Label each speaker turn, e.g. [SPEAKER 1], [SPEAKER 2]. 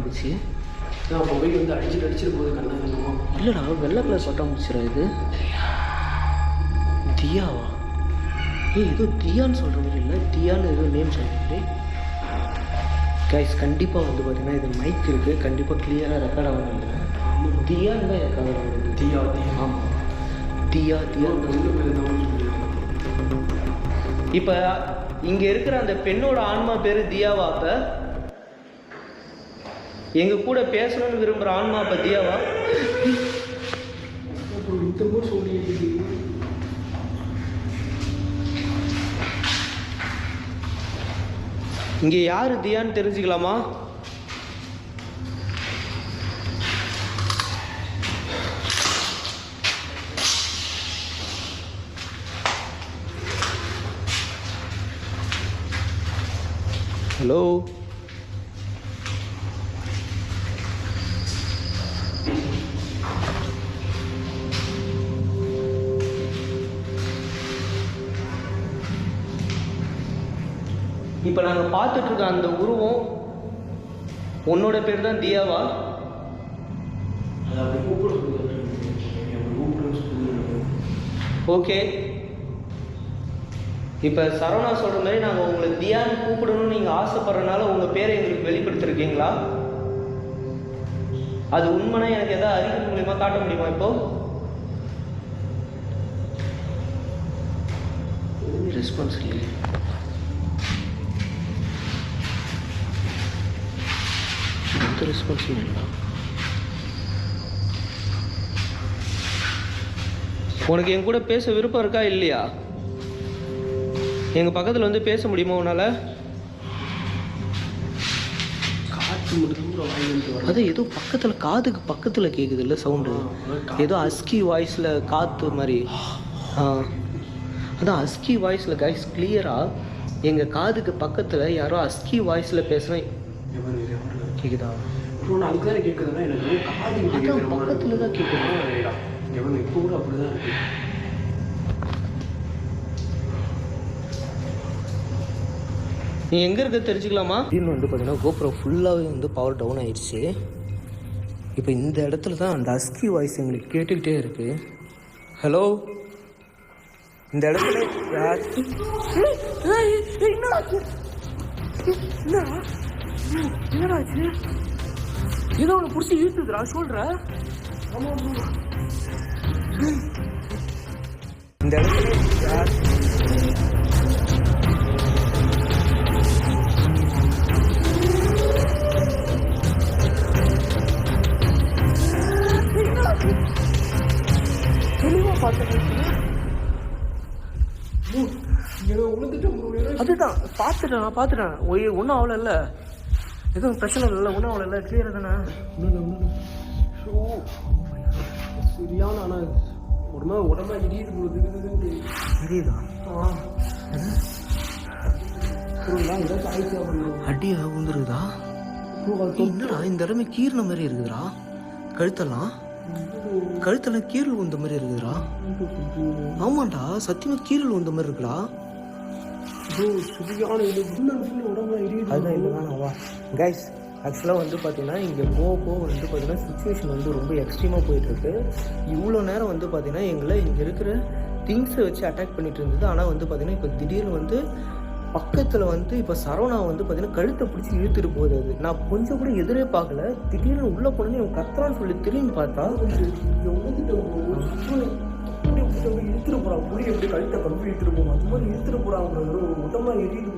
[SPEAKER 1] பட்டாம்பூச்சி.
[SPEAKER 2] நான் அப்போ போய் வந்து அடிச்சுட்டு போகுது கண்ணா.
[SPEAKER 1] இல்லைடா, வெள்ளை கலர் பட்டாம்பூச்சிடா இது. தியாவா? ஏதோ தியான்னு சொல்கிற மாதிரி இல்லை, தியான்னு ஏதோ நேம் சொல்லிட்டு. கைஸ் கண்டிப்பாக வந்து பார்த்தீங்கன்னா இது மைக் இருக்குது, கண்டிப்பாக கிளியராக ரெக்கார்ட் ஆகணும். தியான்னு தான் ரெக்கார்ட் ஆகுது.
[SPEAKER 2] தியா.
[SPEAKER 1] ஆமாம், தியா. இப்போ இங்கே இருக்கிற அந்த பெண்ணோட ஆன்மா பேர் தியாவா? அப்போ எங்கள் கூட பேசணும்னு விரும்புகிற ஆன்மா அப்போ தியாவா?
[SPEAKER 2] சொல்லி
[SPEAKER 1] இங்கே யார் தியான்னு தெரிஞ்சுக்கலாமா? ஹலோ, இப்போ நாங்கள் பார்த்துட்ருக்க அந்த உருவம் உன்னோட பேர் தான் தியாவா?
[SPEAKER 2] அது அப்படி கூப்பிட.
[SPEAKER 1] ஓகே, இப்போ சரவணா சொல்கிற மாதிரி நாங்கள் உங்களை தியான்னு கூப்பிடணும்னு நீங்கள் ஆசைப்படுறதுனால உங்கள் பேரை எங்களுக்கு வெளிப்படுத்திருக்கீங்களா? அது உண்மைனா எனக்கு எதாவது அறிவு மூலியமாக காட்ட முடியுமா? இப்போ ரெஸ்பான்ஸ் இல்லை. ரெஸ்பான்ஸ் இல்லை. உனக்கு என் கூட பேச விருப்பம் இருக்கா இல்லையா? எங்கள் பக்கத்தில் வந்து பேச முடியுமா உன்னால்?
[SPEAKER 2] காற்று மட்டும்
[SPEAKER 1] அது ஏதோ பக்கத்தில், காதுக்கு பக்கத்தில் கேட்குது இல்லை சவுண்டு, ஏதோ அஸ்கி வாய்ஸில் காற்று மாதிரி. அதான் அஸ்கி வாய்ஸில் கைஸ் கிளியராக எங்கள் காதுக்கு பக்கத்தில் யாரோ அஸ்கி வாய்ஸில் பேசுகிறேன் கேட்குதா?
[SPEAKER 2] அதுக்கு தானே கேட்குதுன்னா எனக்கு காது
[SPEAKER 1] பக்கத்தில் தான் கேட்குது.
[SPEAKER 2] எவன் இப்போ கூட அப்படி தான் இருக்கு.
[SPEAKER 1] நீ எங்கே இருக்க தெரிஞ்சுக்கலாமா? திடீர்னு வந்து பார்த்தீங்கன்னா கோப்ரோ ஃபுல்லாகவே வந்து பவர் டவுன் ஆயிடுச்சு. இப்போ இந்த இடத்துல தான் அந்த அஸ்கி வாய்ஸ் எங்களுக்கு கேட்டுக்கிட்டே இருக்கு. ஹலோ, இந்த இடத்துல என்னடாச்சு? ஏதோ ஒன்று பிடிச்சி இழுத்துதுரா சொல்ற. இந்த இடத்துல அதுதான் பார்த்துட்டேன். ஒன்றும் அவ்வளோ இல்லை, எதுவும் பிரச்சனை இல்லை, ஒன்றும் அவ்வளோ இல்லை, கிளியர் தானே.
[SPEAKER 2] சரியான ஆனால் உடம்பா தெரியுதா?
[SPEAKER 1] அடியா உந்துருக்குதா? என்னடா இந்த இடமே கீறின மாதிரி இருக்குதுடா. கழுத்தெல்லாம் கீரல் உந்த மாதிரி இருக்குதுடா. ஆமாண்டா, சத்தியமா கீரல் உந்த மாதிரி இருக்குடா. அதுதான் இல்லைதானவா கைஸ். ஆக்சுவலாக வந்து பார்த்தீங்கன்னா இங்கே போக வந்து பார்த்தீங்கன்னா சுச்சுவேஷன் வந்து ரொம்ப எக்ஸ்ட்ரீமாக போயிட்டுருக்கு. இவ்வளோ நேரம் வந்து பார்த்தீங்கன்னா எங்களை இங்கே இருக்கிற திங்ஸை வச்சு அட்டாக் பண்ணிட்டு இருந்தது. ஆனால் வந்து பார்த்தீங்கன்னா இப்போ திடீர்னு வந்து பக்கத்தில் வந்து இப்போ சரவணா வந்து பார்த்தீங்கன்னா கழுத்தை பிடிச்சி இழுத்துட்டு போகுது. அது நான் கொஞ்சம் கூட எதிரே பார்க்கல. திடீர்னு உள்ளே போனோன்னு இவன் கத்துறான்னு சொல்லி திரும்பி பார்த்தா இழுத்துட்டு போகிறான். புளி எப்படி கழுத்தை கம்பி இழுத்துட்டு போகும் அது மாதிரி இழுத்துட்டு போகிறாங்க. உடம்பா எரியுது.